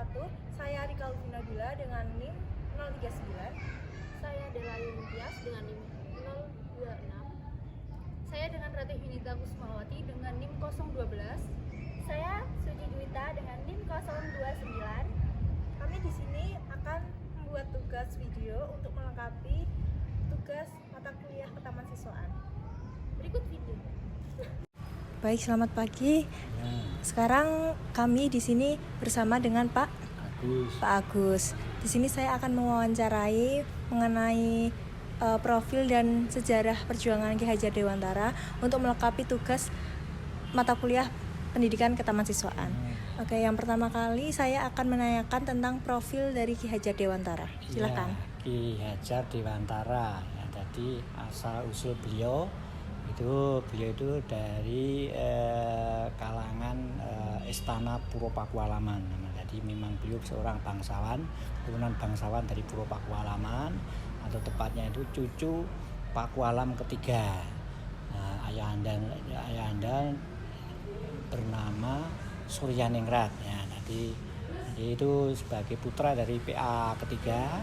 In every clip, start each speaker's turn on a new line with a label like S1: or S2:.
S1: wabarakatuh. Saya Rika Luvina Dula dengan NIM 039.
S2: Saya Delayu Mubias dengan NIM 026.
S3: Saya dengan Ratih Yunita Kusmawati dengan NIM 012.
S4: Saya Suci Juwita dengan NIM 029.
S1: Kami di sini akan membuat tugas video untuk melengkapi tugas mata kuliah ketaman siswaan.
S3: Berikut video.
S1: Baik, selamat pagi. Sekarang kami di sini bersama dengan Pak Agus. Di sini saya akan mewawancarai mengenai profil dan sejarah perjuangan Ki Hajar Dewantara untuk melengkapi tugas mata kuliah pendidikan ketaman siswaan. Oke, yang pertama kali saya akan menanyakan tentang profil dari Ki Hajar Dewantara. Silakan.
S5: Ya, Ki Hajar Dewantara. Ya, tadi asal usul beliau itu dari kalangan Istana Puro Pakualaman. Jadi memang beliau seorang bangsawan, turunan bangsawan dari Puro Pakualaman, atau tepatnya itu cucu Pakualam ketiga. Ayah anda bernama Suryaningrat. Ya, jadi itu sebagai putra dari PA ketiga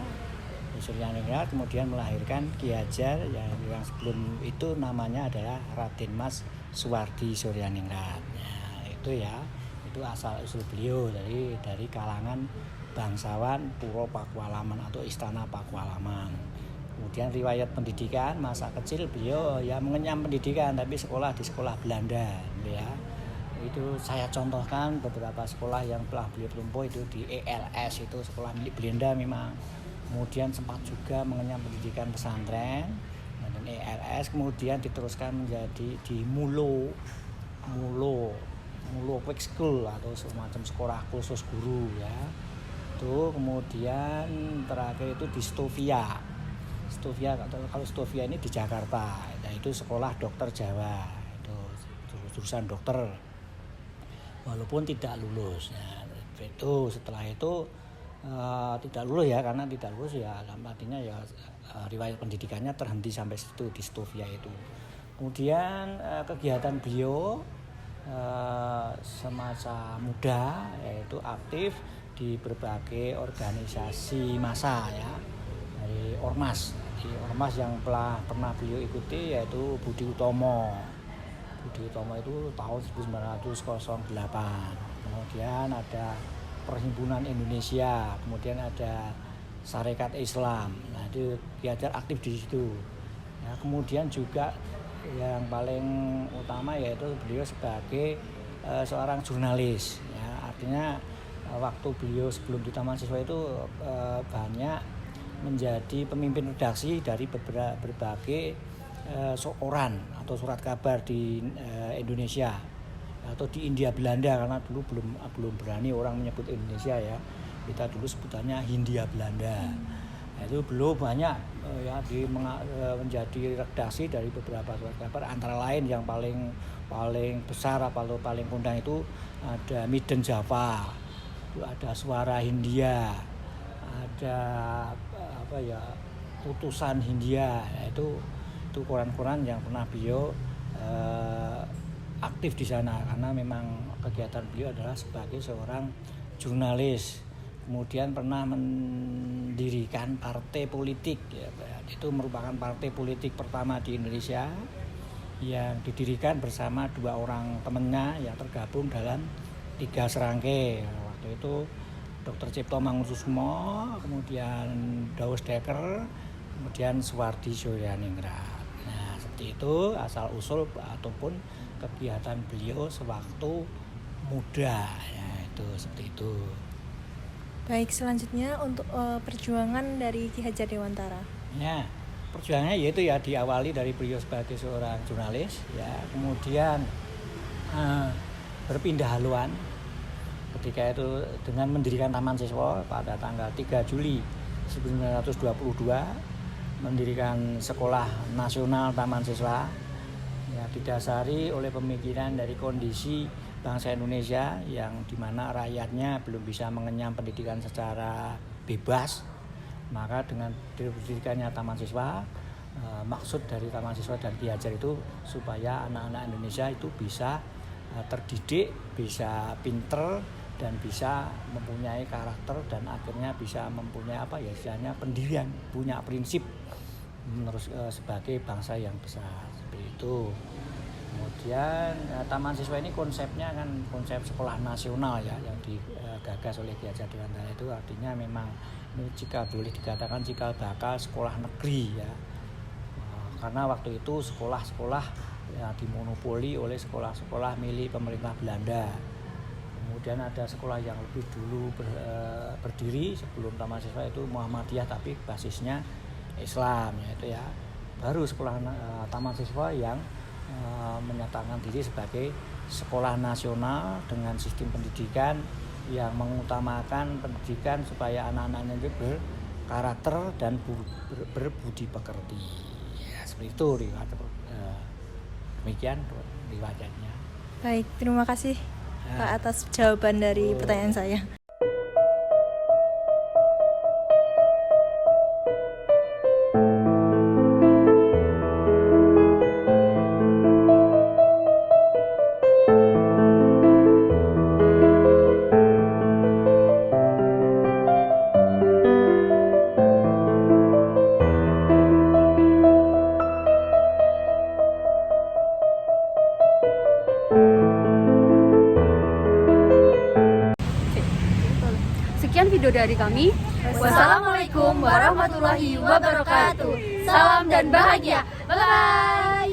S5: Suryaningrat, kemudian melahirkan Ki Hajar yang sebelum itu namanya adalah Raden Mas Suwardi Suryaningrat. Ya, itu asal usul beliau dari kalangan bangsawan Puro Pakualaman atau Istana Pakualaman. Kemudian riwayat pendidikan, masa kecil beliau ya mengenyam pendidikan tapi sekolah di sekolah Belanda, ya. Itu saya contohkan beberapa sekolah yang telah beliau tempuh itu di ELS, itu sekolah milik Belanda memang. Kemudian sempat juga mengenyam pendidikan pesantren dan ELS, kemudian diteruskan menjadi di Mulo Quick School atau semacam sekolah khusus guru, ya. Itu kemudian terakhir itu di Stovia, kalau Stovia ini di Jakarta. Nah, itu sekolah dokter Jawa, itu jurusan dokter walaupun tidak lulus. Nah, itu setelah itu tidak lulus ya, karena tidak lulus ya artinya ya riwayat pendidikannya terhenti sampai situ di Stovia itu. Kemudian kegiatan beliau semasa muda yaitu aktif di berbagai organisasi massa, ya, dari ormas yang pernah beliau ikuti yaitu Budi Utomo itu tahun 1908. Kemudian ada Perhimpunan Indonesia, kemudian ada Sarekat Islam. Nah, itu Ki Hajar aktif di situ. Ya, kemudian juga yang paling utama yaitu beliau sebagai seorang jurnalis. Ya, artinya waktu beliau sebelum di Taman Siswa itu banyak menjadi pemimpin redaksi dari berbagai koran atau surat kabar di Indonesia atau di India Belanda, karena dulu belum berani orang menyebut Indonesia, ya. Kita dulu sebutannya Hindia Belanda. Nah, itu belum banyak menjadi redaksi dari beberapa surat kabar, antara lain yang paling besar atau paling kondang itu ada Midden Java, itu ada Suara Hindia, ada Utusan Hindia. Nah, itu koran-koran yang pernah beliau aktif di sana, karena memang kegiatan beliau adalah sebagai seorang jurnalis. Kemudian pernah mendirikan partai politik, ya. Itu merupakan partai politik pertama di Indonesia yang didirikan bersama dua orang temannya yang tergabung dalam 3 serangkai. Waktu itu Dr. Cipto Mangunkusumo, kemudian Daus Dekker, kemudian Suwardi Suryaningrat. Nah, seperti itu asal usul ataupun kegiatan beliau sewaktu muda, ya, itu seperti itu.
S1: Baik, selanjutnya untuk perjuangan dari Ki Hajar Dewantara.
S5: Ya, perjuangannya yaitu ya diawali dari beliau sebagai seorang jurnalis, ya, kemudian berpindah haluan ketika itu dengan mendirikan Taman Siswa pada tanggal 3 Juli 1922, mendirikan Sekolah Nasional Taman Siswa, ya, didasari oleh pemikiran dari kondisi bangsa Indonesia yang dimana rakyatnya belum bisa mengenyam pendidikan secara bebas. Maka dengan didirikannya Taman Siswa, maksud dari Taman Siswa dan Ki Hajar itu supaya anak-anak Indonesia itu bisa terdidik, bisa pinter, dan bisa mempunyai karakter dan akhirnya bisa mempunyai istilahnya pendirian, punya prinsip sebagai bangsa yang besar seperti itu. Kemudian Taman Siswa ini konsepnya kan konsep sekolah nasional ya, yang digagas oleh Ki Hajar Dewantara. Itu artinya memang jika boleh dikatakan cikal bakal sekolah negeri ya, karena waktu itu sekolah-sekolah ya dimonopoli oleh sekolah-sekolah milik pemerintah Belanda. Kemudian ada sekolah yang lebih dulu berdiri sebelum Taman Siswa, itu Muhammadiyah tapi basisnya Islam yaitu ya. Baru sekolah Taman Siswa yang menyatakan diri sebagai sekolah nasional dengan sistem pendidikan yang mengutamakan pendidikan supaya anak-anaknya itu berkarakter dan berbudi pekerti. Ya, seperti itu demikian riwayatnya.
S1: Baik, terima kasih Pak atas jawaban dari pertanyaan saya.
S3: Sekian video dari kami. Wassalamualaikum warahmatullahi wabarakatuh. Salam dan bahagia. Bye-bye.